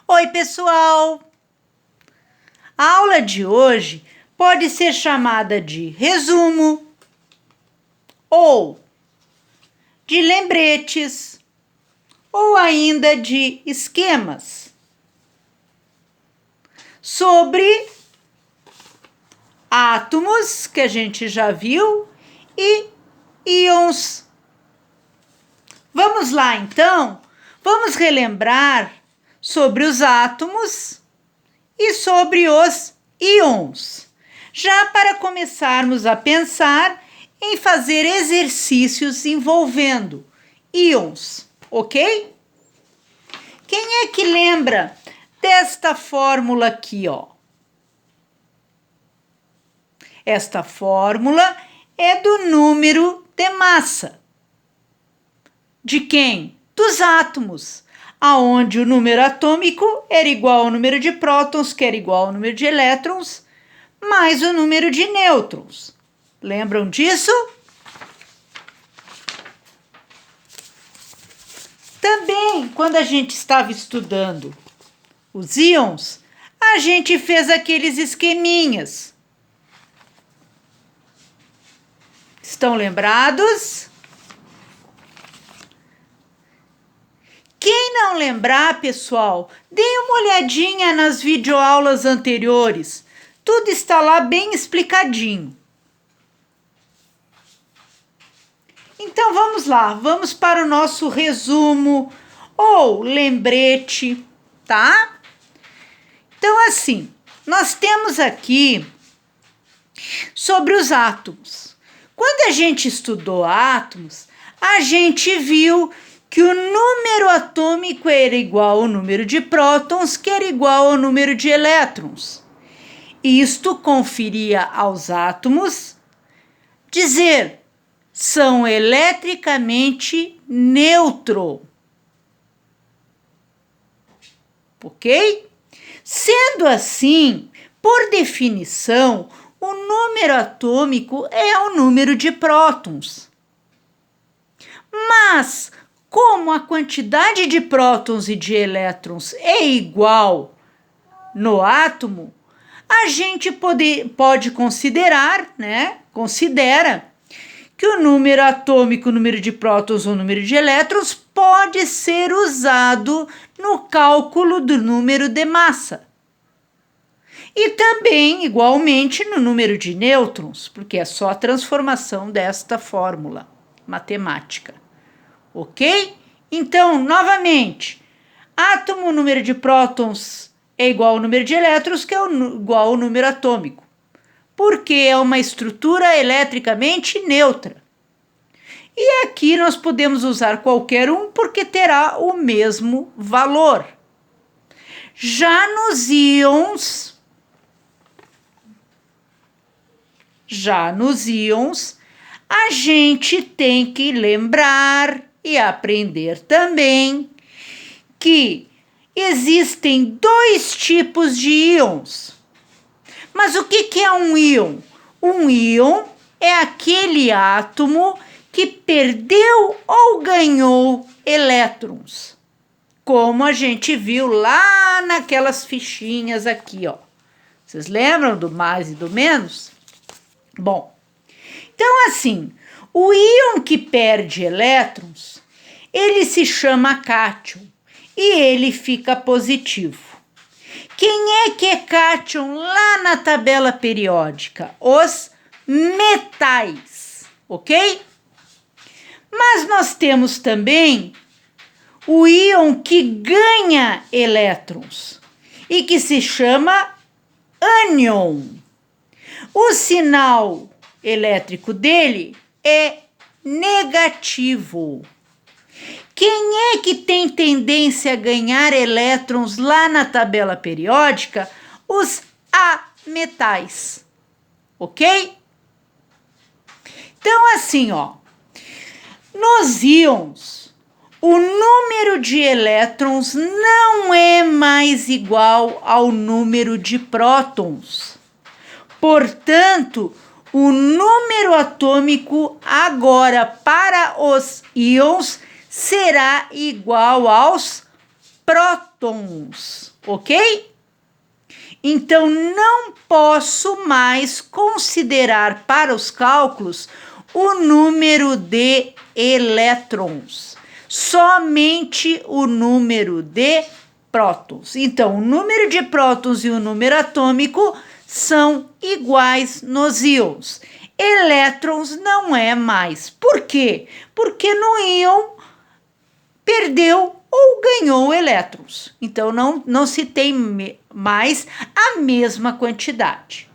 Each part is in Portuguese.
Oi, pessoal! A aula de hoje pode ser chamada de resumo ou de lembretes ou ainda de esquemas sobre átomos, que a gente já viu, e íons. Vamos lá, então? Vamos relembrar sobre os átomos e sobre os íons, já para começarmos a pensar em fazer exercícios envolvendo íons, ok? Quem é que lembra desta fórmula aqui, ó? Esta fórmula é do número de massa. De quem? Dos átomos, aonde o número atômico era igual ao número de prótons, que era igual ao número de elétrons, mais o número de nêutrons. Lembram disso? Também, quando a gente estava estudando os íons, a gente fez aqueles esqueminhas. Estão lembrados? Quem não lembrar, pessoal, dê uma olhadinha nas videoaulas anteriores. Tudo está lá bem explicadinho. Então vamos lá, vamos para o nosso resumo ou lembrete, tá? Então assim, nós temos aqui sobre os átomos. Quando a gente estudou átomos, a gente viu que o número atômico era igual ao número de prótons, que era igual ao número de elétrons. Isto conferia aos átomos dizer são eletricamente neutro. Ok? Sendo assim, por definição, o número atômico é o número de prótons. Mas, como a quantidade de prótons e de elétrons é igual no átomo, a gente pode considerar, considera que o número atômico, o número de prótons ou o número de elétrons pode ser usado no cálculo do número de massa. E também, igualmente, no número de nêutrons, porque é só a transformação desta fórmula matemática. Ok? Então, novamente, átomo, número de prótons é igual ao número de elétrons, que é igual ao número atômico, porque é uma estrutura eletricamente neutra. E aqui nós podemos usar qualquer um, porque terá o mesmo valor. Já nos íons, a gente tem que lembrar e aprender também que existem dois tipos de íons. Mas o que é um íon? Um íon é aquele átomo que perdeu ou ganhou elétrons, como a gente viu lá naquelas fichinhas aqui, ó. Vocês lembram do mais e do menos? Bom, então assim, o íon que perde elétrons, ele se chama cátion e ele fica positivo. Quem é que é cátion lá na tabela periódica? Os metais, ok? Mas nós temos também o íon que ganha elétrons e que se chama ânion. O sinal elétrico dele é negativo. Quem é que tem tendência a ganhar elétrons lá na tabela periódica? Os ametais, ok? Então, assim, ó, nos íons, o número de elétrons não é mais igual ao número de prótons. Portanto, o número atômico agora para os íons será igual aos prótons, ok? Então, não posso mais considerar para os cálculos o número de elétrons, somente o número de prótons. Então, o número de prótons e o número atômico são iguais nos íons. Elétrons não é mais. Por quê? Porque no íon perdeu ou ganhou elétrons. Então, não se tem mais a mesma quantidade.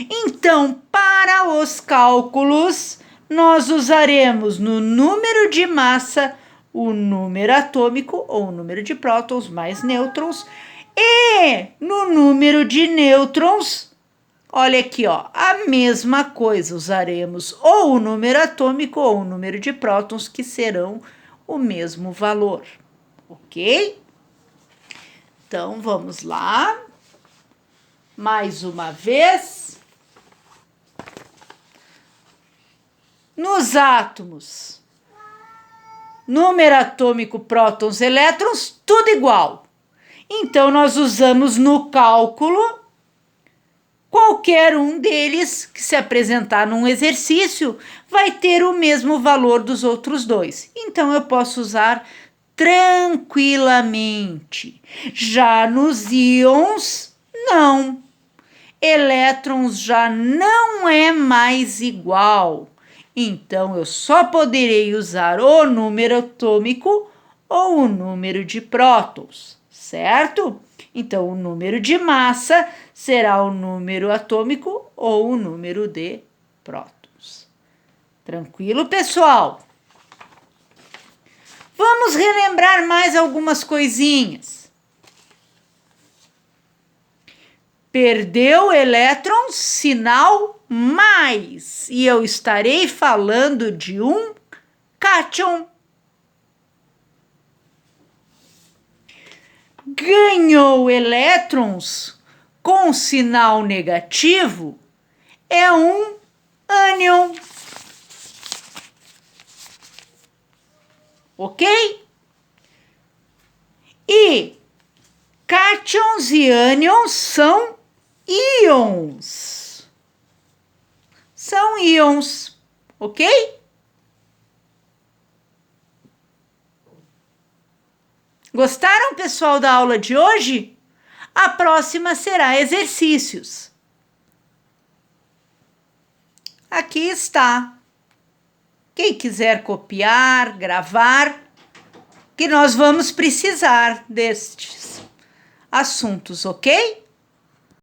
Então, para os cálculos, nós usaremos no número de massa o número atômico ou o número de prótons mais nêutrons e no número de nêutrons, olha aqui, ó, a mesma coisa, usaremos ou o número atômico ou o número de prótons que serão o mesmo valor, ok? Então, vamos lá. Mais uma vez. Nos átomos, número atômico, prótons, elétrons, tudo igual. Então, nós usamos no cálculo qualquer um deles que se apresentar num exercício vai ter o mesmo valor dos outros dois. Então, eu posso usar tranquilamente. Já nos íons, não. Elétrons já não é mais igual. Então, eu só poderei usar o número atômico ou o número de prótons, certo? Então, o número de massa será o número atômico ou o número de prótons. Tranquilo, pessoal? Vamos relembrar mais algumas coisinhas. Perdeu elétrons, sinal mais. E eu estarei falando de um cátion. Ganhou elétrons com sinal negativo é um ânion. Ok? E cátions e ânions são íons. São íons, ok? Gostaram, pessoal, da aula de hoje? A próxima será exercícios. Aqui está. Quem quiser copiar, gravar, que nós vamos precisar destes assuntos, ok?